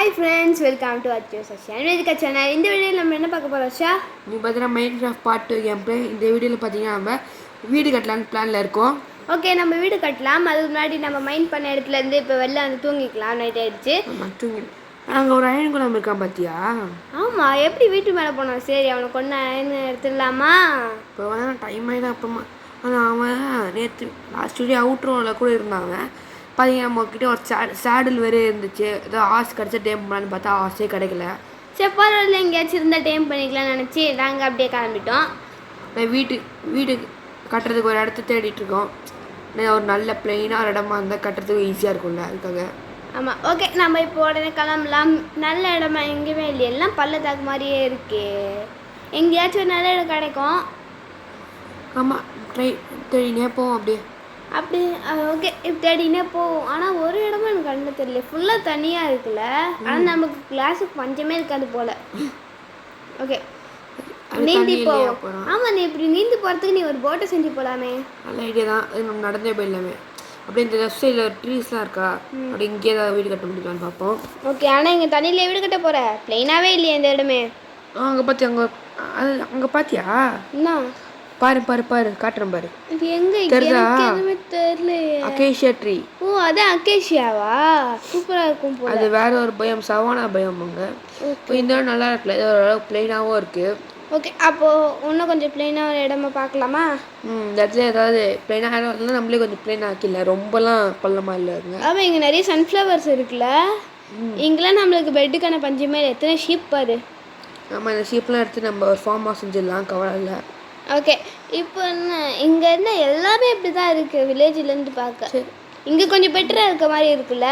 Hi friends, welcome to அச்சோ சஷியா Vedika channel. இந்த வீடியோவில் நம்ம என்ன பார்க்க போகிறோம் ஷா? நீங்கள் பார்த்தீங்கன்னா mind craft part 2 game play. இந்த வீடியோவில் பார்த்தீங்கன்னா நம்ம வீடு கட்டலான்னு பிளானில் இருக்கோம். ஓகே, நம்ம வீடு கட்டலாம். அதுக்கு முன்னாடி நம்ம மைண்ட் பண்ண இடத்துலேருந்து இப்போ வெளில வந்து தூங்கிக்கலாம். நைட் ஆகிடுச்சு. அங்கே ஒரு அயன் குளம் இருக்கான் பார்த்தியா? ஆமாம், எப்படி வீட்டு மேலே போனோம்? சரி, அவனை கொண்டு அயன் எடுத்துடலாமா? இப்போ வேணா டைம் ஆகிடும் அப்புறமா. ஆனால் அவன் நேற்று லாஸ்ட் வீடியோ அவுட்ரோவில் கூட இருந்தாங்க. பார்த்தீங்கன்னா நம்மக்கிட்ட ஒரு சேடில் வேறு இருந்துச்சு. ஏதோ ஆசை கிடச்சா டேம் பண்ணலான்னு பார்த்தா ஆசையே கிடைக்கல. சரி, பரவாயில்ல, எங்கேயாச்சும் இருந்தால் டைம் பண்ணிக்கலாம்னு நினச்சி நாங்கள் அப்படியே கிளம்பிட்டோம். வீடு கட்டுறதுக்கு ஒரு இடத்த தேடிட்டுருக்கோம். ஒரு நல்ல பிளெயினாக ஒரு இடமா இருந்தால் கட்டுறதுக்கு ஈஸியாக இருக்கும்ல, அதுக்காக. ஆமாம், ஓகே, நம்ம இப்போ உடனே கிளம்பலாம். நல்ல இடமா எங்கேயுமே இல்லை, எல்லாம் பள்ளத்தாக்கு மாதிரியே இருக்கு. எங்கேயாச்சும் ஒரு நல்ல இடம் கிடைக்கும். ஆமாம், தேடினே போவோம் அப்படியே. அப்படி ஓகே, இப்போ தேடினே போவோம். ஆனால் ஒரு இடமும் எனக்கு கண்ணில் தெரியல, ஃபுல்லாக தனியாக இருக்குல்ல. ஆனால் நமக்கு கிளாஸுக்கு பஞ்சமே இருக்காது போல். ஓகே, நீந்தி போவோம். ஆமாம், நீ இப்படி நீந்தி போகிறதுக்கு நீ ஒரு போட்டை செஞ்சு போகலாமே. நல்ல ஐடியா தான். அது நம்ம நடந்தே போயிடலாமே. அப்படியே இந்த லெஃப்ட் சைடில் ட்ரீஸ்லாம் இருக்கா, அப்படி இங்கே ஏதாவது வீடு கட்ட முடியுமான்னு பார்ப்போம். ஓகே, ஆனால் இங்கே தண்ணியிலே வீடு கட்ட போகிற பிளைனாகவே இல்லையா இந்த இடமே? அங்கே பார்த்தியா? அங்கே பார்த்தியா? என்ன பாரு பாரு பாரு, காட்டுறேன் பாரு. இது எங்கே தெரியல. Acacia tree. ஓ, அதான் அகேஷியாவா? சூப்பராக இருக்கும் போல. அது வேற ஒரு பயம், சவானா பயம். அங்கே இந்த இடம் நல்லா இருக்குல்ல, இது ஓரளவுக்கு பிளெயினாகவும் இருக்குது. ஓகே, அப்போது இன்னும் கொஞ்சம் பிளெயினாக ஒரு இடமா பார்க்கலாமா? இந்த இடத்துல ஏதாவது பிளெயினாக இடம் இருந்தால் நம்மளே கொஞ்சம் பிளெயின் ஆக்கிடல, ரொம்பலாம் பள்ளமாக இல்லைங்க. ஆமாம், இங்கே நிறைய சன்ஃப்ளவர்ஸ் இருக்குல்ல. இங்கெல்லாம் நம்மளுக்கு பெட்டுக்கான பஞ்சமே இல்லை. எத்தனை ஷீப் பாரு. ஆமாம், இந்த ஷீப்லாம் எடுத்து நம்ம ஒரு ஃபார்மாக செஞ்சிடலாம், கவலை இல்லை. ஓகே, இப்போ என்ன இங்கே என்ன எல்லாமே இப்படி தான் இருக்குது வில்லேஜ்லேருந்து பார்க்க. சரி, இங்கே கொஞ்சம் பெட்டராக இருக்க மாதிரி இருக்குல்ல.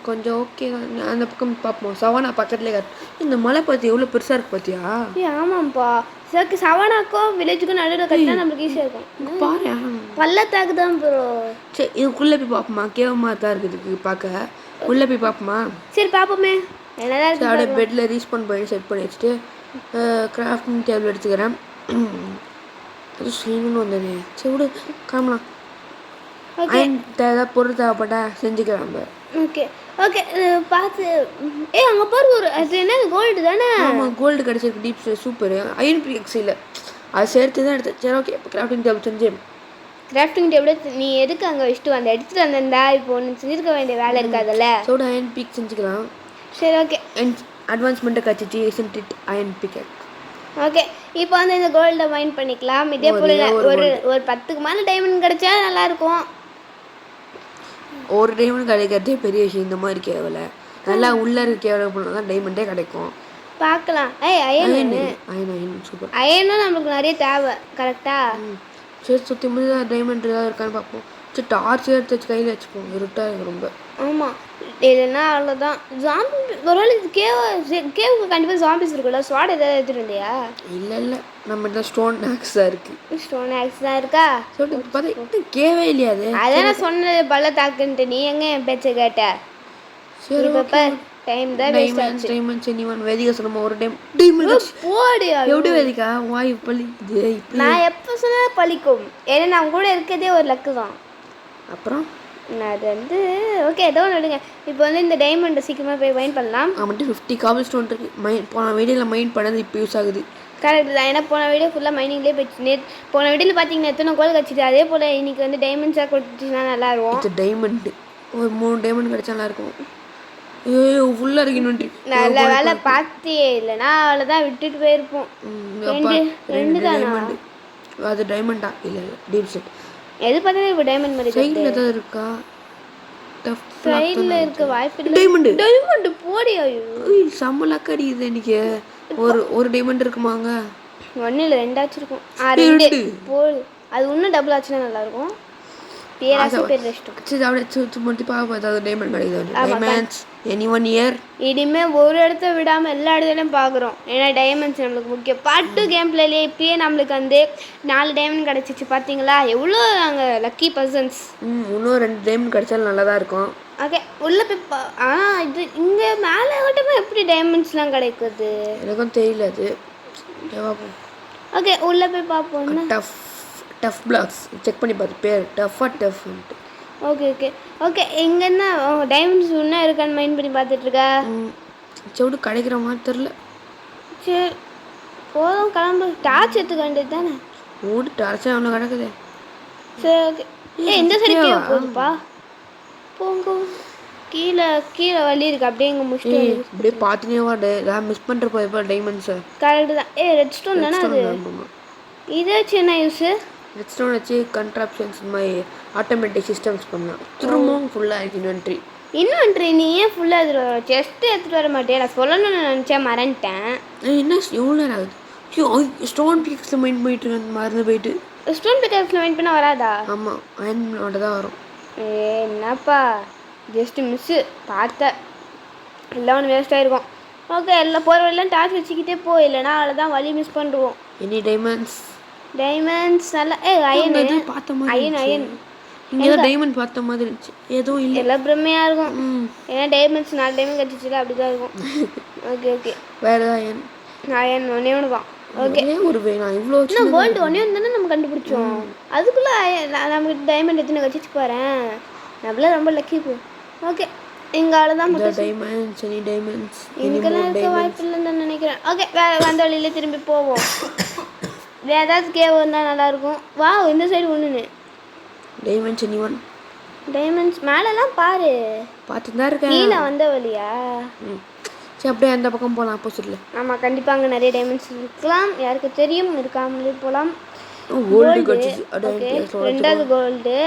கொஞ்சம் ஓகே. அந்த பக்கம் பார்ப்போம். சவானா பக்கத்துலேயே இந்த மலை பார்த்து எவ்வளோ பெருசாக இருக்குது பார்த்தியா? ஆமாம்ப்பா, சரி, சவானாக்கும் வில்லேஜுக்கும் நடுவில் கட்டினா நம்மளுக்கு ஈஸியாக இருக்கும். பாரு, பள்ளத்தாக்கு தான் ப்ரோ. சரி, இதுக்குள்ளே போய் பார்ப்போமா? கேவமாக தான் இருக்குது பார்க்க. உள்ளே போய் பார்ப்போமா? சரி, பார்ப்போமே. என்னதான் இருக்குது அப்படியே பெட்டில் ரீஸ்பான் பண்ணி செட் பண்ணி வச்சுட்டு கிராஃப்டிங் டேபிள் எடுத்துக்கிறேன். அது செய்யணும்னு வந்தேனே. சரி விடு, கிளம்பலாம். ஏதாவது பொருள் தேவைப்பட்டா செஞ்சுக்கலாம் நம்ம. ஓகே ஓகே, பார்த்து. அங்கே பாரு, ஒரு அது என்ன கோல்டு தானே? ஆமாம், கோல்டு கிடச்சிருக்கு. Deep super. அயன் பிஎக்ஸ் இல்லை, அது சேர்த்து தான் எடுத்து. சரி, ஓகே, இப்போ கிராஃப்டிங் டேபிள் செஞ்சு. கிராஃப்டிங் டேபிள் நீ எதுக்கு அங்கே வச்சுட்டு வந்த? எடுத்துகிட்டு வந்திருந்தா இப்போ ஒன்று செஞ்சுருக்க வேண்டிய வேலை இருக்காதுல்ல. சோட அயன் பிக் செஞ்சுக்கலாம். சரி, ஓகே. அட்வான்ஸ்மெண்ட்டை கழிச்சிச்சு இசன்ட் அயன் பிக். ஓகே, இப்போ வந்து இந்த கோல்டை மைண்ட் பண்ணிக்கலாம். இதே போல் ஒரு 10க்கு மேலே டைமண்ட் கிடைச்சா நல்லாயிருக்கும். ஒரு டைமண்ட் கிடைக்கிறதே பெரிய விஷயம். இந்த மாதிரி கேவலை நல்லா உள்ளே இருக்க கேவலை பண்ணால் தான் டைமண்டே கிடைக்கும். பார்க்கலாம். Iron super. அயனும் நம்மளுக்கு நிறைய தேவை, கரெக்டாக? சரி, சுற்றி முடிஞ்ச டைமண்ட் ஏதாவது இருக்கான்னு பார்ப்போம். சரி, டார்ச் எடுத்து வச்சு கையில் வச்சுப்போம், இருட்டாக இருக்குது ரொம்ப. ஆமாம், இல்லைன்னா அவ்வளோதான். ஜாம்பி ஒரு வேளை கேவுக்கு கண்டிப்பாக ஜாம்பிஸ் இருக்குல்ல. ஸ்வாட் ஏதாவது எடுத்துகிட்டு இருந்தியா? இல்லை, நம்ம தான் ஸ்டோன் ஆக்ஸ் தான் இருக்குது. ஸ்டோன் ஆக்ஸ் தான் இருக்கா? சொல்லிட்டு பார்த்தா கேவே இல்லையா? அதான் நான் சொன்னது பள்ளத்தாக்குன்ட்டு. நீ எங்கே என் பேச்சை கேட்ட? சரி, பாப்பா, டைம் தான் வேஸ்ட் ஆச்சு. டைமண்ட்ஸ் நீவன் வேதிகா சொன்னோம். ஒரு டைம் டைமண்ட் போடு. எப்படி வேதிகா வாய் பள்ளி? நான் எப்போ சொன்னால் பழிக்கும். ஏன்னா நான் கூட இருக்கிறதே ஒரு லக்கு தான். அப்புறம் நான் அது வந்து ஓகே, ஏதோ ஒன்று எடுங்க. இப்போ வந்து இந்த டைமண்டை சீக்கிரமாக போய் மைண்ட் பண்ணலாம். அவன்ட்டு 50 காபிள் ஸ்டோன் இருக்குது. போன வீடியோவில் மைண்ட் பண்ணது இப்போ யூஸ் ஆகுது. கரெக்ட் தான். ஏன்னா போன வீடியோ ஃபுல்லாக மைனிங்லேயே போயிடுச்சு. போன வீடியோவில் பார்த்தீங்கன்னா எத்தனை கோல் கிடச்சிது. அதே போல் இன்றைக்கி வந்து டைமண்ட்ஸாக கொடுத்துச்சுன்னா நல்லாயிருக்கும். இது டைமண்டு ஒரு 3 டைமண்ட் கிடச்சா நல்லாயிருக்கும். ஐயோ, ஃபுல்லாக இருக்கணும். நல்ல வேலை பார்த்தியே, இல்லைன்னா அவ்வளோதான் விட்டுட்டு போயிருப்போம். ரெண்டு தானா? அது டைமண்டா? இல்லை, டீப் செட். எது பார்த்தாலும் இப்போ டைமண்ட் மாதிரி சைடில் ஏதாவது இருக்கா? சைடில் இருக்க வாய்ப்பு இல்லை. டைமண்டு போடி. ஐயோ, செம்மலாக்க அடிக்குது இன்னைக்கு. ஒரு டைமண்ட் இருக்குமாங்க? 1 இல்லை 2 ஆச்சிருக்கும். 2 போடு. அது இன்னும் டபுள் ஆச்சுன்னா நல்லாயிருக்கும். இனிமே ஒரு இடத்த விடாம எல்லா இடத்துலயும் பாக்குறோம். ஏன்னா டைமண்ட்ஸ் நம்மளுக்கு முக்கியம். பார்ட் 2 கேம் பிளேல இப்பயே நம்மளுக்கு வந்து 4 டைமண்ட் கிடைச்சிச்சு. பாத்தீங்களா எவ்வளோ நாங்க லக்கி பர்சன்ஸ். இன்னும் 2 டைமண்ட் கிடைச்சாலும் நல்லா தான் இருக்கும். ஓகே, உள்ள போய் இது இங்க மேலே மட்டுமே எப்படி டைமண்ட்ஸ்லாம் கிடைக்குது எனக்கும் தெரியல. அது ஓகே, உள்ள போய் பார்ப்போம். டஃப் பிளாக்ஸ் செக் பண்ணி பார்த்து பேர் டஃப்ன்ட்டு. ஓகே ஓகே ஓகே, எங்கன்னா டைமண்ட்ஸ் இன்னும் இருக்கான்னு மைண்ட் பண்ணி பார்த்துட்ருக்கா? செவிடு கிடைக்கிற மாதிரி தெரில. சரி போதும் கிளம்பு. டார்ச் எடுத்துக்க வேண்டியது தானே. ஓடி டார்ச்சா அவ்வளோ கிடக்குது. சரி ஓகே. இந்த சைடு கீழே போகுதுப்பா. போங்க. கீழே கீழே வழி இருக்கு. அப்படியே இங்கே முடிச்சுட்டு அப்படியே பார்த்துனே வாடு. ஏதாவது மிஸ் பண்ணுற போய் டைமண்ட்ஸை. கரெக்டு தான். ரெட் ஸ்டோன் தானே அது. இதை வச்சு என்ன யூஸு? ரெட் ஸ்டோன் வச்சு கண்ட்ராப்ஷன்ஸ் மாதிரி ஆட்டோமேட்டிக் சிஸ்டம்ஸ் பண்ணலாம். திரும்பவும் ஃபுல்லாக இருக்கு இன்வென்ட்ரி. நீ ஏன் ஃபுல்லாக எடுத்துகிட்டு வர? செஸ்ட்டு எடுத்துகிட்டு வர மாட்டேன். நான் சொல்லணும்னு நினச்சேன், மறந்துட்டேன். என்ன எவ்வளோ நேரம் ஆகுது? ஸ்டோன் பிக்ஸில் மைண்ட் போயிட்டு இருக்கேன், மறந்து போயிட்டு. ஸ்டோன் பிக்ஸில் மைண்ட் பண்ண வராதா? ஆமாம், அயன்மோட தான் வரும். என்னப்பா ஜஸ்ட்டு மிஸ்ஸு பார்த்தேன். எல்லாம் ஒன்று வேஸ்ட் ஆகிருக்கும். ஓகே, எல்லாம் போகிற வழியெல்லாம் டார்ச் வச்சுக்கிட்டே போ, இல்லைனா அதில் தான் வழி மிஸ் பண்ணுறோம். எனி டைமண்ட்ஸ் நல்லா அயன் பார்த்த மாதிரி. அயன் இங்கே தான் டைமண்ட் பார்த்த மாதிரி இருந்துச்சு. எதுவும் இல்லை, எல்லாம் பிரம்மையாக இருக்கும். ஏன்னா டைமண்ட்ஸ் 4 டைமண்ட் கிடச்சிச்சுல, அப்படி தான் இருக்கும். ஓகே வேறு அயன் ஒன்றே ஒன்று தான். ஓகே ஒரு நான் இவ்வளோ கோல்டு ஒன்றே ஒன்று தானே நம்ம கண்டுபிடிச்சோம். அதுக்குள்ளே நமக்கு டைமண்ட் எத்தனை வச்சுட்டு போகிறேன். நம்மளாம் ரொம்ப லக்கி போ. ஓகே இங்கே அவ்வளோதான். டைமண்ட்ஸ் இதுக்கெல்லாம் இருக்க வாய்ப்பு இல்லைன்னு நான் நினைக்கிறேன். ஓகே வந்த வழியில திரும்பி போவோம். வேறு ஏதாவது கேவ் வந்தால் நல்லாயிருக்கும். வா இந்த சைடு ஒன்றுன்னு டைமண்ட்ஸ் மேலெல்லாம் பாரு. பார்த்துட்டு தான் இருக்கேன். கீழே வந்த வழியா? சரி அப்படியே அந்த பக்கம் போகலாம் ஆப்போசிட்ல. ஆமாம் கண்டிப்பாக அங்கே நிறைய டைமண்ட்ஸ் இருக்கலாம். யாருக்கு தெரியும், இருக்காமலே போகலாம். கோல்டு கிடைச்சிச்சு. ஓகே 2வது கோல்டு.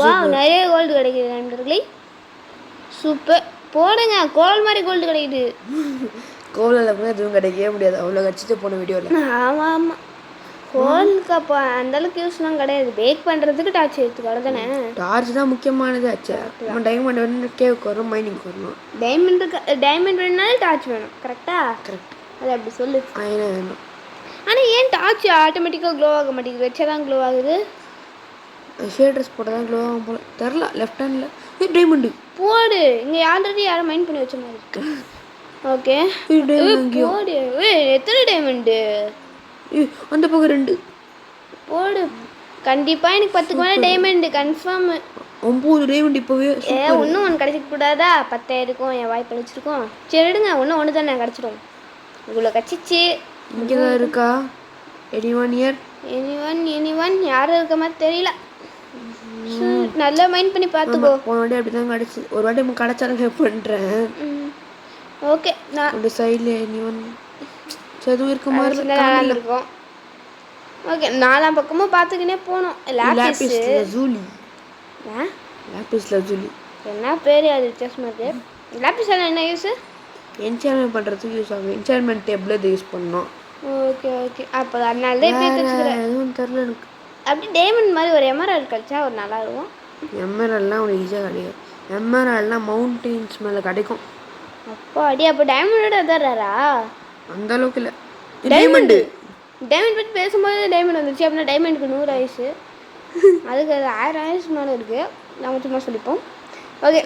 வா நிறைய கோல்டு கிடைக்குது நண்பர்களே. சூப்பர் போடுங்க. கோல் மாதிரி கோல்டு கிடைக்குது. கோலில் கூட எதுவும் கிடைக்கவே முடியாது. அவ்வளோ கடிச்சிட்டு போன வீடியோவில். ஆமாம் கோலுக்கு அப்போ அந்தளவுக்கு யூஸ்லாம் கிடையாது. பேக் பண்ணுறதுக்கு டார்ச் எடுத்துக்கோ, தானே. டார்ச் தான் முக்கியமானது. ஆச்சு நம்ம டைமண்ட் வேணும், கேவுக்கு வரும், மைனிங்க்கு வரணும். டைமண்ட் வேணுனாலே டார்ச் வேணும். கரெக்டாக? கரெக்ட். அது அப்படி சொல்லு. அயன் வேணும். ஆனால் ஏன் டார்ச் ஆட்டோமேட்டிக்காக க்ளோ ஆக மாட்டேங்குது? வச்சா தான் க்ளோ ஆகுது. ஷேடர்ஸ் போட்டால் தான் க்ளோ ஆகும் போல. தெரில. லெஃப்ட் ஹேண்டில் டைமண்டு போடு. இங்கே ஆல்ரெடி யாரும் மைண்ட் பண்ணி வச்ச மாதிரி இருக்கு. ஓகே போடு. எத்தனை டைமண்டு? அந்த பக்கம் 2 போடு. கண்டிப்பாக எனக்கு 10க்கு மேலே டைமண்டு கன்ஃபார்ம். 9 டைமண்ட் இப்போவே. இன்னும் ஒன்று கிடைச்சிக்க கூடாதா? 10 இருக்கும். என் வாய்ப்பு அழிச்சிருக்கோம். சரி எடுங்க, ஒன்று தானே கிடச்சிடும். இவ்வளோ கச்சிச்சு. இங்கே தான் இருக்கா? எனிவன் யாரும் இருக்க மாதிரி தெரியல. நல்லா மைண்ட் பண்ணி பார்த்துக்கோ. போன வாட்டி அப்படி தான் கிடச்சி. ஒரு வாட்டி கிடச்சாலும் ஹெல்ப் பண்ணுறேன். ஓகே நான் அந்த சைடில் எனிவன் எதுவும் இருக்க மாதிரி இருக்கும். ஓகே 4 பக்கமும் பார்த்துக்கினே போகணும். லாபிஸ் லஜூலி என்ன பேர்? அது வித்தியாசமாக இருக்குது. லாபிஸ் என்ன யூஸு? என்சான்மெண்ட் பண்ணுறதுக்கு யூஸ் ஆகும். என்சான்மெண்ட் டேபிள் இதை யூஸ் பண்ணோம். ஓகே அப்போ அதனால தான் இப்போ வச்சுக்கிறேன். எதுவும் தெரில எனக்கு. அப்படி டைமண்ட் மாதிரி ஒரு எமரால்டு கழிச்சா ஒரு நல்லா இருக்கும். எமரால்ட்லாம் ஒரு ஈஸியாக கிடைக்கும். எமரால்ட்லாம் மவுண்டெயின்ஸ் மேலே கிடைக்கும். அப்போ டைமண்டோட எதாரா? அந்த அளவுக்கு இல்லை. டைமண்ட் பற்றி பேசும்போது டைமண்ட் வந்துச்சு. அப்படின்னா டைமண்டுக்கு 100 ஆயுசு. அதுக்கு அது 1000 ஆயுசு மேலே இருக்குது. நம்ம சும்மா சொல்லிப்போம். Okay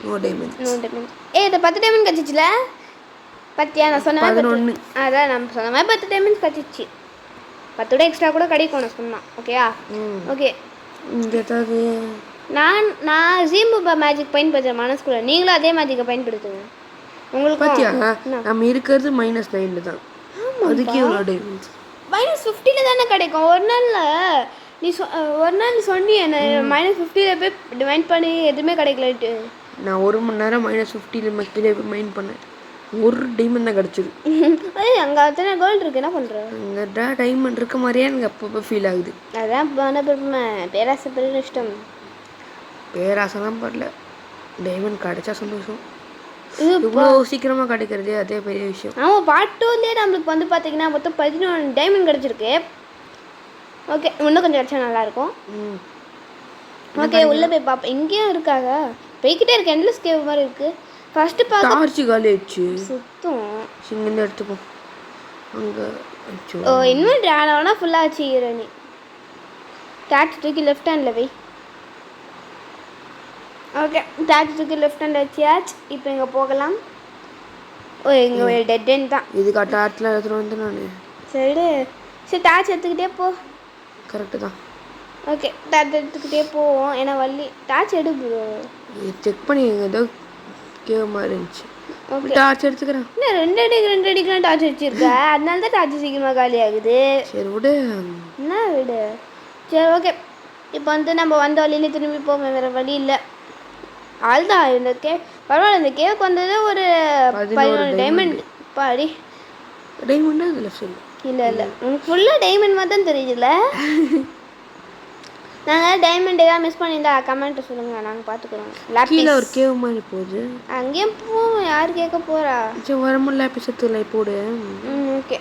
no diamond. இதை 10 டைமண்ட் கிடச்சிச்சுல பத்தியா? நான் சொன்ன மாதிரி 11. அதான் நம்ம சொன்ன மாதிரி 10 டைமண்ட்ஸ் கிடச்சிச்சு. 10 எக்ஸ்ட்ரா கூட கிடைக்கும் நான் சொன்னான். ஓகேயா? ஓகே ஏதாவது நான் ஜீம்புபா மேஜிக் பயன்படுத்துகிறேன் மனசுக்குள்ள. நீங்களும் அதே மேஜிக்கை பயன்படுத்துங்க. உங்களுக்கு பார்த்தியா நம்ம இருக்கிறது -9 தான். அதுக்கு எவ்வளோ டைமண்ட்ஸ்? -50 தானே கிடைக்கும். ஒரு நாள் சொன்னியே -50 போய் மைண்ட் பண்ணி எதுவுமே கிடைக்கலட்டு. நான் 1 மணி நேரம் -50 கீழே போய் மைண்ட் பண்ணேன். ஒரு டைமண்ட் தான் கிடச்சிது. அங்கே அத்தனை கோல்டு இருக்குது. என்ன பண்ணுறேன்? அங்கே டைமண்ட் இருக்க மாதிரியே எனக்கு அப்பப்போ ஃபீல் ஆகுது. அதான் பேராசை பெரிய இஷ்டம். பேராசைலாம் படல. டைமண்ட் கிடைச்சா சந்தோஷம். இவ்வளோ சீக்கிரமாக கிடைக்கிறதே அதே பெரிய விஷயம். ஆமாம் பார்ட் 2லேயே நம்மளுக்கு வந்து பார்த்தீங்கன்னா மொத்தம் 11 டைமண்ட் கிடச்சிருக்கு. ஓகே இன்னும் கொஞ்சம் கிடச்சா நல்லாயிருக்கும். ஓகே உள்ளே போய் பார்ப்போம். எங்கேயும் இருக்காங்க. போய்கிட்டே இருக்கு. எண்ட்லெஸ் கேவ் மாதிரி இருக்குது. ஃபஸ்ட்டு பார்த்து டார்ச் காலி ஆயிடுச்சு. சுத்தம் இங்கேருந்து எடுத்துப்போம். அங்கே இன்வென்ட்ரி ஆனவனா ஃபுல்லாக ஆச்சு. ஈரணி டார்ச் தூக்கி லெஃப்ட் ஹேண்டில் வை. ஓகே டார்ச் தூக்கி லெஃப்ட் ஹேண்ட் வச்சியாச்சு. இப்போ இங்கே போகலாம். இங்கே ஒரு டெட் எண்ட் தான். இதுக்கு டார்ச்லாம் எடுத்துகிட்டு வந்து நான் சரி டார்ச் எடுத்துக்கிட்டே போ. கரெக்டு தான். ஓகே டார்ச் எடுத்துக்கிட்டே போவோம். ஏன்னா வள்ளி டார்ச் எடு ப்ரோ. செக் பண்ணி ஏதோ கேவ் மாதிரி இருந்துச்சு. ஓகே டார்ச் எடுத்துக்கிறேன். என்ன 2 அடிக்கு டார்ச் வச்சிருக்க, அதனால தான் டார்ச் சீக்கிரமாக காலி ஆகுது. சரி விடு. என்ன விடு. சரி ஓகே, இப்போ வந்து நம்ம வந்த வழியிலே திரும்பி போவோம், வேறு வழி இல்லை. அதுதான் இந்த பரவாயில்ல, இந்த கேவுக்கு வந்தது ஒரு 11 டைமண்ட் பாடி. டைமண்டா இதில் சொல்லு. இல்லை உங்களுக்கு ஃபுல்லாக டைமண்ட் மாதிரி தான் தெரியுதுல்ல. நாங்கள் டைமண்ட் ஏதாவது மிஸ் பண்ணியிருந்தா கமெண்ட்டை சொல்லுங்கள், நாங்கள் பார்த்துக்குறோம். கீழே ஒரு கேவ் மாதிரி போகுது, அங்கேயும் போவோம், யார் கேட்க போகிறா. சரி வரமுடியல லேபிஸ் எடுத்துல போடு. ஓகே,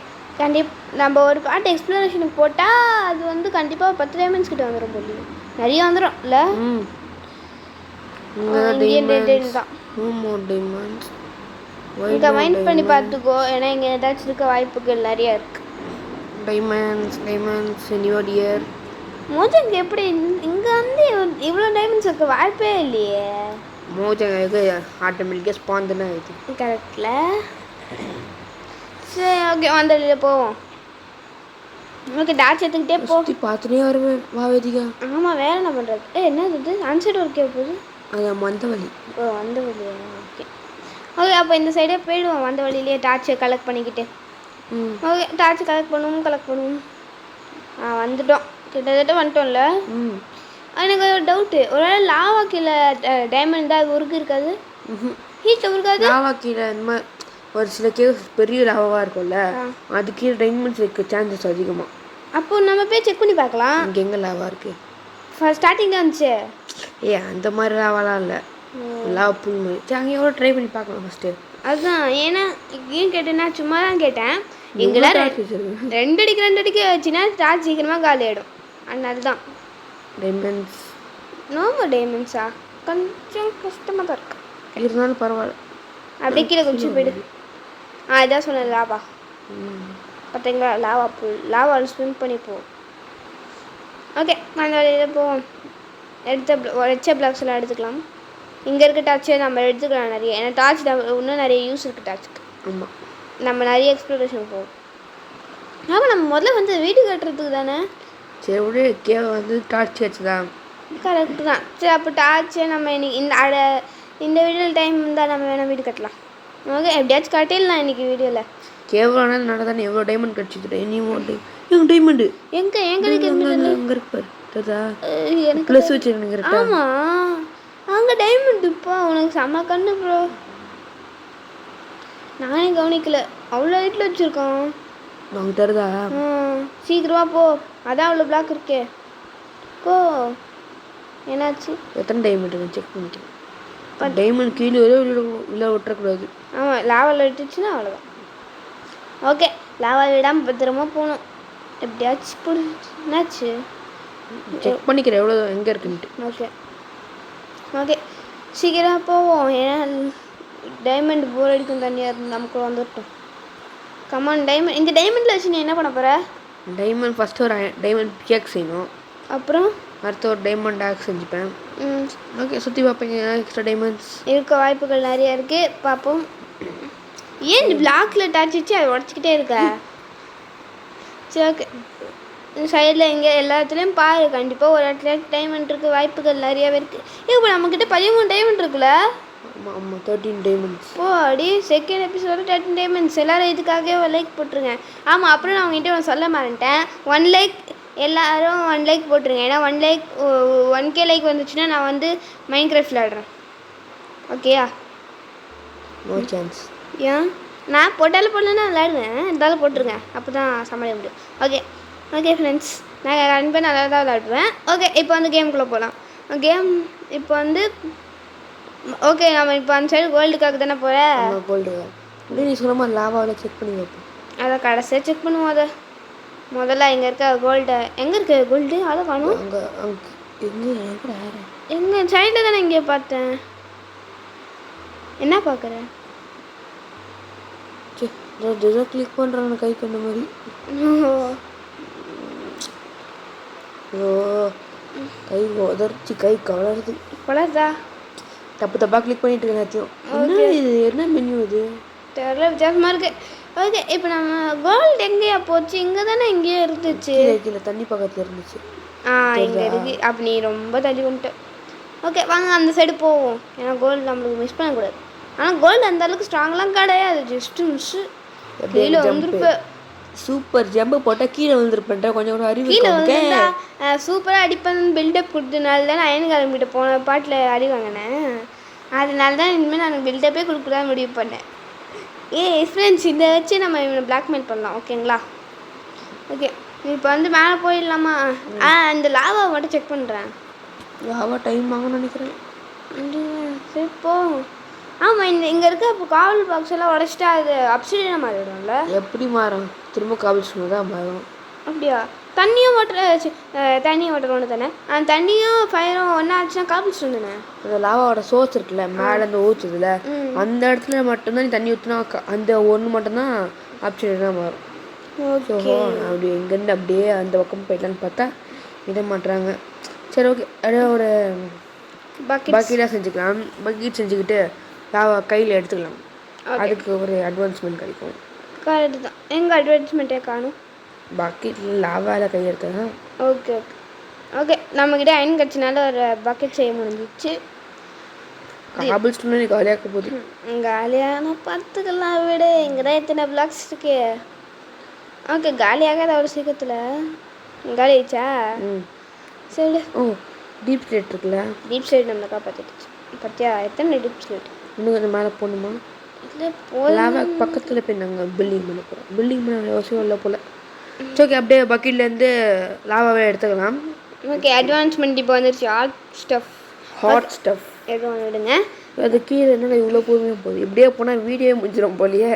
நம்ம ஒரு பாட்டு எக்ஸ்ப்ளனேஷனுக்கு போட்டால் அது வந்து கண்டிப்பாக 10 டைமண்ட்ஸ் கிட்ட வந்துடும் போலி, நிறைய வந்துடும் இல்லை. தான் இங்கே மைண்ட் பண்ணி பார்த்துக்கோ, ஏன்னா இங்கே ஏதாச்சும் இருக்க வாய்ப்புகள் நிறையா இருக்குது. டைமண்ட்ஸ் நியூ இயர் மோஜங்க எப்படி இங்கே வந்து இவ்வளோ டைமண்ட்ஸ் இருக்க வாய்ப்பே இல்லையே. மோஜங்க ஆட்டோமேட்டிக்காக ஸ்பான் தானே ஆகுது. கரெக்டில். சரி ஓகே, வந்த வழியில் போவோம். ஓகே, டார்ச் எடுத்துக்கிட்டே போ. பார்த்துட்டே வருவேன் வாவேதிகா. ஆமாம், வேறு என்ன பண்ணுறது. என்னது இது அன்சைடு ஒர்க்கே போகுது. அது வந்த வழி. ஓ வந்த வழியா, ஓகே ஓகே. அப்போ இந்த சைடே போயிடுவோம், வந்த வழியிலே டார்ச்சை கலெக்ட் பண்ணிக்கிட்டு. ஓகே, டார்ச் கலெக்ட் பண்ணுவோம். வந்துட்டோம், கிட்டத்தட்ட வந்துட்டோம்ல. எனக்கு ஒரு டவுட்டு, ஒருவேளை லாவா கீழே டைமண்ட் தான் அது உருக்கு இருக்காது, ஹீட்டில் உருக்காது. லாவா கீழே இந்த மாதிரி ஒரு சில கேவ்ஸ் பெரிய லாவாக இருக்கும்ல, அது கீழே டைமண்ட்ஸ் இருக்க சான்சஸ் அதிகமாக. அப்போ நம்ம போய் செக் பண்ணி பார்க்கலாம். இங்கே எங்கே லாவா இருக்கு? ஃபர்ஸ்ட் ஸ்டார்டிங்கில் வந்துச்சு. அந்த மாதிரி லாவாலாம் இல்லை, லாவா புல் மாதிரி. சரி அங்கே எவ்வளோ ட்ரை பண்ணி பார்க்கலாம் ஃபஸ்ட்டு. அதுதான், ஏன்னா ஏன் கேட்டேன்னா சும்மா தான் கேட்டேன். எங்களால் 2 அடிக்கு வச்சுன்னா டார்ச் சீக்கிரமாக காலி ஆகிடும், அதனால தான். டைமண்ட்ஸ் நோமோ டைமண்ட்ஸா கொஞ்சம் கஷ்டமாக தான் இருக்கு, இருந்தாலும் பரவாயில்ல. அப்படியே கீழே குச்சி போயிடு. இதான் சொன்னேன் லாவா. பார்த்தீங்களா, லாவா புல், லாவாவில் ஸ்விம் பண்ணி போவோம். ஓகே, அந்த வழியில் போவோம். வச்ச பிளாக்ஸ் எல்லாம் எடுத்துக்கலாம். இங்கே இருக்க டார்ச்சை நம்ம எடுத்துக்கலாம் நிறைய, ஏன்னா டார்ச் இன்னும் நிறைய யூஸ் இருக்குது டார்ச்சுக்கு. ஆமாம், நம்ம நிறைய எக்ஸ்ப்ளோரேஷன் போவோம். ஆமாம், நம்ம முதல்ல வந்து வீடு கட்டுறதுக்கு தானே. சரி விடு, கேவ் வந்து டார்ச் வச்சுதான். கரெக்டு தான். சரி அப்போ டார்ச்சை நம்ம இன்னைக்கு இந்த வீடியோவில் டைம் இருந்தால் நம்ம வேணால் வீடு கட்டலாம். ஓகே, எப்படியாச்சும் கட்டிடலாம் இன்னைக்கு வீடியோவில். கேவலான நடந்தானே எவ்வளோ டைமண்ட் கிடச்சிது. நீ எங்கள் டைமண்டு எங்கே எங்களுக்கு அங்கே இருக்கு பாரு, எனக்கு ப்ளஸ் வச்சுருங்க. ஆமாம், அங்கே டைமண்டுப்பா, உனக்கு செம்ம கண்ணு ப்ரோ. நானே கவனிக்கல, அவ்வளோ ஹைட்டில் வச்சுருக்கோம். நாங்கள் தருதா? சீக்கிரமா போ, அதான் அவ்வளோ பிளாக் இருக்கே, போ. என்னாச்சு? எத்தனை டைமண்ட் செக் பண்ணிக்கிறேன். டைமண்ட் கீழே இல்லை விட்டுறக்கூடாது. ஆமாம், லாவாவில் விட்டுச்சுன்னா அவ்வளோதான். ஓகே, லாவாவில் விடாமல் பத்திரமா போகணும். எப்படியாச்சும் புரிஞ்சு என்னாச்சு செக் பண்ணிக்கிறேன் எவ்வளோ எங்கே இருக்குன்ட்டு. ஓகே ஓகே, சீக்கிரம் போவோம், ஏன்னா டைமண்ட் போர் அடிக்கும் தனியாக இருந்து நமக்கு வந்துட்டோம். Come on diamond. இந்த டைமண்டில் வச்சு நீ என்ன பண்ண போகிற? டைமண்ட் ஃபஸ்ட்டு ஒரு டைமண்ட் பிகேக் செய்யணும், அப்புறம் அடுத்து ஒரு டைமண்ட் ஆக்ஸ் செஞ்சுப்பேன். ஓகே, சுற்றி பார்ப்பீங்க, எக்ஸ்ட்ரா டைமண்ட்ஸ் இருக்க வாய்ப்புகள் நிறையா இருக்குது, பார்ப்போம். ஏன் இந்த பிளாக்ல டார்ச் வச்சு அதை உடச்சிக்கிட்டே இருக்க? சரி ஓகே, சைடில் இங்கே எல்லா இடத்துலையும் பாரு, கண்டிப்பாக ஒரு இடத்துல டைமண்ட் இருக்குது, வாய்ப்புகள் நிறையாவே இருக்குது. இப்போ நம்மக்கிட்ட 13 டைமண்ட் இருக்குல்ல? ஆமாம் 13 டைமண்ட்ஸ். ஓ அடி, செகண்ட் எபிசோட 13 டைமண்ட்ஸ். எல்லோரும் இதுக்காகவே ஒரு லைக் போட்டுருங்க. ஆமாம், அப்புறம் நான் அவங்ககிட்ட ஒன்று சொல்ல மாட்டேன், 1 லைக் எல்லோரும் 1 லைக் போட்டுருங்க. ஏன்னா 1K லைக் வந்துச்சுன்னா நான் வந்து மைண்ட் கிராஃப்ட் விளையாடுறேன். ஓகேயா? No chance. ஏன்? நான் போட்டாலும் போடலன்னா விளையாடுவேன், இருந்தாலும் போட்டுருங்க, அப்போ தான் சமாளிக்க முடியும். ஓகே ஓகே ஃப்ரெண்ட்ஸ், நான் கண்டிப்பாக நல்லா தான் விளையாடுவேன். ஓகே, இப்போ வந்து கேமுக்குள்ளே போகலாம். கேம் இப்போ வந்து ஓகே, நம்ம இப்போ அந்த சைடு கோல்டுக்காக தானே போகிறேன். கோல்டு நீ சொன்ன மாதிரி லாவாவில் செக் பண்ணி வைப்போம். அதை கடைசியாக செக் பண்ணுவோம். அதை முதல்ல இங்கே இருக்க கோல்டு எங்கே இருக்கு? கோல்டு அதை காணும். எங்கே சைடில் தானே இங்கே பார்த்தேன். என்ன பார்க்குறேன்? கிளிக் பண்ணுறேன் கை கொண்ட மாதிரி. ஓ கை உதர்ச்சி, கை கவலருது. வளருதா? தப்பு தப்பாக கிளிக் பண்ணிட்டு எல்லாத்தையும். இது என்ன மெனு இது? தெரியல, வித்தியாசமாக இருக்கு. ஓகே, இப்போ நம்ம கோல்டு எங்கேயா போச்சு? இங்கே தானே எங்கேயோ இருந்துச்சு. கீழே தண்ணி பக்கத்தில் இருந்துச்சு. இங்கே இருக்கு. அப்போ நீ ரொம்ப தள்ளி வந்துட்ட. ஓகே வாங்க அந்த சைடு போவோம், ஏன்னா கோல்டு நம்மளுக்கு மிஸ் பண்ணக்கூடாது. ஆனால் கோல்டு அந்த அளவுக்கு ஸ்ட்ராங்லாம் கிடையாது, ஜஸ்ட்டு மிஸ்ஸு கீழே வந்துருப்பேன். சூப்பர் ஜம்பு போட்டால் கீழே வந்துருப்பேன். கொஞ்சம் கூட அறிவு கீழே இருக்கா வந்துருந்தா சூப்பராக அடிப்பேன். பில்டப் கொடுத்தனால தான் நான் அயன் கிளம்பிட்டு போன பாட்டில் அடி வாங்கினேன். அதனால தான் இனிமேல் நான் பில்டப்பே கொடுக்குறதா முடிவு பண்ணேன். ஃப்ரெண்ட்ஸ், இதை வச்சு நம்ம இவனை பிளாக்மெயில் பண்ணலாம், ஓகேங்களா? ஓகே, இப்போ வந்து மேலே போயிடலாமா? அந்த லாவா மட்டும் செக் பண்ணுறேன். லாவா டைம் ஆகும்னு நினைக்கிறேன். சரி போ. ஆமாம், இங்கே இருக்க இப்போ காவல் பாக்ஸ் எல்லாம் உடச்சிட்டா அது அப்சைடாக மாறிடும்ல? எப்படி மாறும்? திரும்ப காவல் ஸ்டோன் தான் மாறும். அப்படியா? தண்ணியும் வாட்டர் ஒன்று தானே? அந்த தண்ணியும் ஃபயரும் ஒன்றா ஆச்சுன்னா காவல் ஸ்டோன் தானே? அந்த லாவாவோட சோர்ஸ் இருக்குல்ல, மேலே அந்த ஊற்றுதுல, அந்த இடத்துல மட்டும்தான் நீ தண்ணி ஊற்றினா அந்த ஒன்று மட்டும்தான் அப்சைடாக தான் மாறும். ஸோ அப்படி எங்கேருந்து அப்படியே அந்த பக்கம் போயிடலான்னு பார்த்தா இதை மாட்டுறாங்க. சரி, ஓகே, அப்படியே ஒரு பக்கெட்டாக செஞ்சுக்கலாம். பக்கெட் செஞ்சுக்கிட்டு லாவா கையில் எடுத்துக்கலாம். அதுக்கு ஒரு அட்வான்ஸ்மெண்ட் கிடைக்கும். கரெக்டு தான். எங்கள் அட்வான்ஸ்மெண்ட்டே காணும். பக்கெட்டில் லாவாவில் கை எடுத்ததான். ஓகே ஓகே ஓகே, நம்மக்கிட்ட அயன் கட்சினால ஒரு பக்கெட் செய்ய முடிஞ்சிச்சு. காபிள் ஸ்டோன் காலியாக்க போகுது. காலியான பார்த்துக்கலாம் விட. இங்கே தான் எத்தனை பிளாக்ஸ் இருக்கு. ஓகே, காலியாகாத அவ்வளோ சீக்கிரத்தில் காலி ஆயிடுச்சா? சரி. டீப் ஸ்லேட் இருக்குல்ல, டீப் ஸ்லேட் நம்மளை காப்பாற்றிடுச்சு. பார்த்தியா எத்தனை டீப் ஸ்லேட்? இன்னும் கொஞ்சம் மேலே போகணுமா? இல்லை போகலாமா? பக்கத்தில் போய் நாங்கள் பில்டிங் பண்ண போகிறோம். பில்டிங் பண்ண அவசியம் இல்லை போல். ஓகே, அப்படியே பக்கெட்லேருந்து லாவாவே எடுத்துக்கலாம். ஓகே, அட்வான்ஸ்மெண்ட் இப்போ வந்துருச்சு. ஹாட் ஸ்டஃப் எதுவும் ஒன்று விடுங்க. அது கீழே என்ன இவ்வளோ பொறுமையாக போகுது. இப்படியே போனால் வீடியோ முடிஞ்சிடும் போலியே.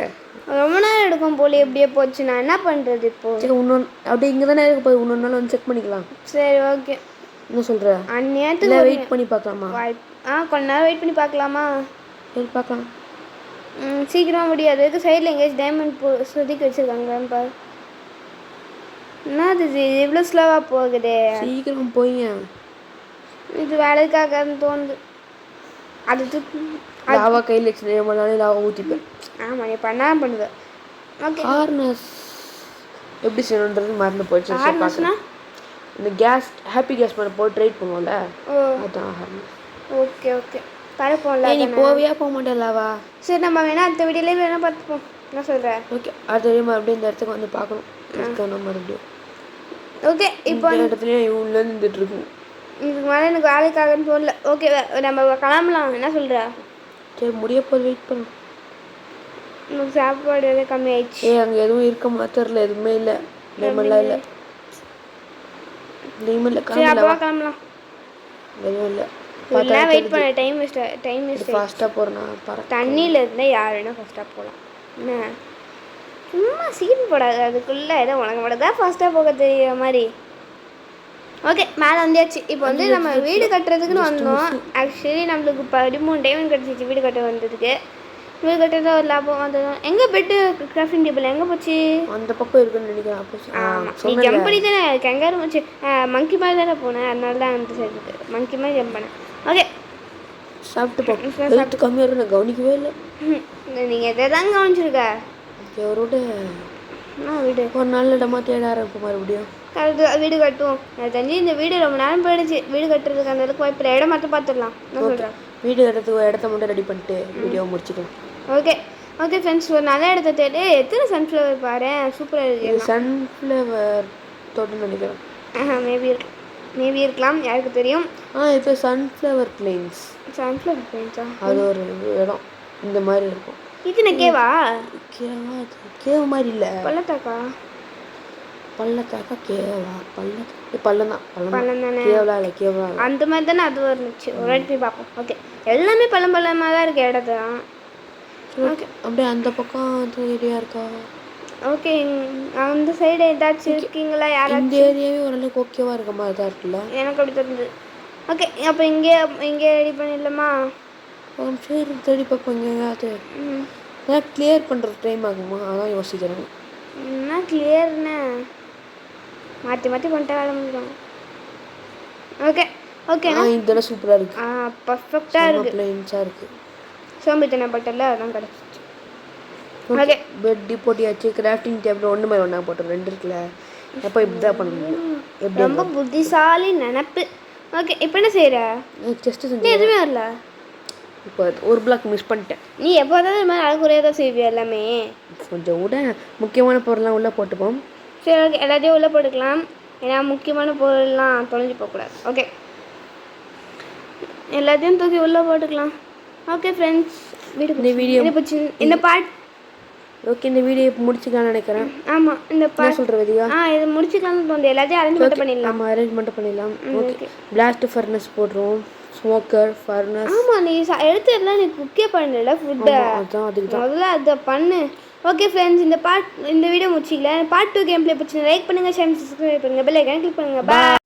ரொம்ப நேரம் எடுக்கும் போலி. எப்படியே போச்சு, நான் என்ன பண்ணுறது இப்போ? சரி, இன்னொன்று அப்படியே இங்கே தானே இருக்க போகுது. இன்னொரு நாள் வந்து செக் பண்ணிக்கலாம். சரி, ஓகே. என்ன சொல்கிற? அந்நேரத்துக்கு வெயிட் பண்ணி பார்க்கலாமா? கொஞ்ச நேரம் வெயிட் பண்ணி பார்க்கலாமா? சரி, பார்க்கலாம். சீக்கிரம் முடியாது. இதுக்கு சைடில் எங்கேயாச்சும் டைமண்ட் சொதுக்கி வச்சுருக்காங்களான்னு பாரு. என்னது இது இவ்வளோ ஸ்லோவாக போகுது? சீக்கிரம் போய் இது வேலைக்காக தோணுது. அது லாவா கையில் வச்சு லாவா ஊற்றிப்பேன். ஆமாம், நீ பண்ணாமல் பண்ணுவேன். ஓகே, ஹார்னஸ் எப்படி செய்யணுன்றது மறந்து போயிடுச்சு. ஹார்னஸ்னா இந்த கேஸ் ஹாப்பி கேஸ் மேலே போட்டு ட்ரைட் பண்ணுவோம்ல, அதுதான் ஹார்னஸ். Okay okay, பரப்போம்ல. நீ போவியா போக மாட்டேன் லாவா? சரி, நம்ம வேணா அடுத்த வீடியோலேயே வேணால் பார்த்துப்போம். என்ன சொல்கிறேன்? ஓகே, அடுத்த மறுபடியும் இந்த இடத்துக்கு வந்து பார்க்கணும். அதுக்கான மறுபடியும் ஓகே. இப்போ இந்த இடத்துலையும் இவ்வளோ இருந்துட்டு இருக்கும். இதுக்கு மேலே எனக்கு வேலைக்காகன்னு தோணல. ஓகே, நம்ம கிளம்பலாம். என்ன சொல்கிற? சரி, முடிய போது வெயிட் பண்ணலாம். நமக்கு சாப்பாடு எதாவது கம்மி ஆயிடுச்சு. அங்கே எதுவும் இருக்க மாத்திரல, எதுவுமே இல்லை. டைமெல்லாம் இல்லை. டைமெல்லாம் கிளம்பலாம். எதுவும் இல்லை. வெயிட் பண்ண டைம் வேஸ்ட். ஃபாஸ்ட்டாக போகிறேன்னா பாரு. தண்ணியில் இருந்தால் யார் வேணால் ஃபாஸ்ட்டாக போகலாம். என்ன சும்மா சீன் போடாது. அதுக்குள்ளே ஏதோ உனக்கு மட்டும் தான் ஃபாஸ்ட்டாக போக தெரியுற மாதிரி. ஓகே, மேலே வந்தாச்சு. இப்போ வந்து நம்ம வீடு கட்டுறதுக்குன்னு வந்தோம். ஆக்சுவலி நம்மளுக்கு 13 டைம் கிடச்சிச்சு வீடு கட்ட வந்ததுக்கு. வீடு கட்டுறது ஒரு லாபம் வந்ததும். எங்கே பெட்டு கிராஃப்டிங் டேபிள் எங்கே போச்சு? அந்த பக்கம் இருக்குன்னு நினைக்கிறேன். ஆமாம், நீ ஜம்ப் பண்ணி தானே கெங்காரு போச்சு. மங்கி மாதிரி தானே போனேன். அதனால தான் வந்து சேர்த்துக்கு மங்கி மாதிரி ஜம்ப் பண்ணேன். ஓகே, சாப்பிட்டு பார்த்து கம்மியாக இருக்கும். நான் கவனிக்கவே இல்லை. நீங்கள் எதை தான் கவனிச்சிருக்க? அவரோட வீடு ஒரு நல்ல இடமா தேட ஆரம்பிப்போம் மறுபடியும். கரெக்டு, வீடு கட்டுவோம். எனக்கு தெரிஞ்சு இந்த வீடு ரொம்ப நேரம் போயிடுச்சு. வீடு கட்டுறதுக்கு அந்த அளவுக்கு வாய்ப்பு இல்லை. இடம் மட்டும் பார்த்துடலாம். என்ன சொல்கிறேன்? வீடு கட்டுறதுக்கு இடத்த மட்டும் ரெடி பண்ணிட்டு வீடியோ முடிச்சுக்கலாம். ஓகே ஓகே ஃப்ரெண்ட்ஸ், ஒரு நல்ல இடத்த தேடி. எத்தனை சன்ஃப்ளவர் பாரு, சூப்பராக இருக்குது. சன்ஃப்ளவர் தோட்டம் நினைக்கிறேன். மேபி இருக்கலாம், யாருக்கு தெரியும். இது சன்ஃப்ளவர் பிளேன்ஸ். சன்ஃப்ளவர் பிளேன்ஸா? அது ஒரு இடம் இந்த மாதிரி இருக்கும். இது என்ன கேவா? கேவ் மாதிரி இல்லை. பள்ளத்தாக்கா? கேவா? பள்ளம் தானே. கேவலா இல்லை, கேவலா அந்த மாதிரி தானே அது இருந்துச்சு. ஒரு வாட்டி போய் பார்ப்போம். ஓகே, எல்லாமே பள்ளமாக தான் இருக்குது இடத்தான். ஓகே, அப்படியே அந்த பக்கம் ஏரியா இருக்கா? ஓகே, அந்த சைடு ஏதாச்சும் இருக்கீங்களா? யாராச்சும்? இந்த ஏரியாவே ஓரளவுக்கு ஓகேவா இருக்க மாதிரி தான் இருக்குல்ல, எனக்கு அப்படி தெரிஞ்சது. ஓகே, அப்போ இங்கே ரெடி பண்ணிடலாமா? சரி, தேடி பார்ப்போம். எங்கேயாவது கிளியர் பண்ணுற டைம் ஆகுமா? அதான் யோசிக்கிறேன். என்ன கிளியர்ண்ணே? மாற்றி பண்ணிட்டு வேலை முடியும். ஓகே ஓகே, இதெல்லாம் சூப்பராக இருக்குது. பர்ஃபெக்டாக இருக்குது. பிளைன்ஸாக இருக்குது. சோம்பேத்தனை பட்டல அதான் கிடச்சிச்சு. ஓகே, பெட் போட்டியாச்சு. கிராஃப்டிங் டேபிள் ஒன்று மேலே ஒன்றா போட்டோம். 2 இருக்குல்ல. எப்போ இப்படி தான் பண்ணணும். ரொம்ப புத்திசாலி நினப்பு. ஓகே, இப்போ என்ன செய்கிற? ஜஸ்ட்டு செஞ்சு எதுவுமே வரல. இப்போ ஒரு பிளாக் மிஸ் பண்ணிட்டேன். நீ எப்போதாவது இது மாதிரி அழகுறையாக தான் செய்வியா எல்லாமே. கொஞ்சம் கூட முக்கியமான பொருள்லாம் உள்ளே போட்டுப்போம். சரி ஓகே, எல்லாத்தையும் உள்ளே போட்டுக்கலாம். ஏன்னா முக்கியமான பொருள்லாம் தொலைஞ்சு போகக்கூடாது. ஓகே, எல்லாத்தையும் தூக்கி உள்ளே போட்டுக்கலாம். ஓகே ஃப்ரெண்ட்ஸ், இந்த வீடியோ இந்த பார்ட் ஓகே, இந்த வீடியோ முடிச்சுக்கலாம்னு நினைக்கிறேன். ஆமாம், இந்த என்ன சொல்கிற விதியா? இது முடிச்சுக்கலாம்னு தோணுது. எல்லாத்தையும் அரேஞ்ச் பண்ணிடலாம். நம்ம அரேஞ்ச்மெண்ட் பண்ணிடலாம். ஓகே, பிளாஸ்ட் ஃபர்னஸ் போடுறோம். Smoker furnace. ஆமாம், நீ எடுத்து எல்லாம் நீ குக்கே பண்ணல ஃபுட்டை. அதான் அதுக்கு தான் முதல்ல அதை பண்ணு. ஓகே ஃப்ரெண்ட்ஸ், இந்த வீடியோ முடிச்சிக்கல. பார்ட் 2 கேம் ப்ளே பிடிச்சி லைக் பண்ணுங்கள், ஷேர் சப்ஸ்கிரைப் பண்ணுங்கள், பெல் ஐக்கானை கிளிக் பண்ணுங்கள். பாய்.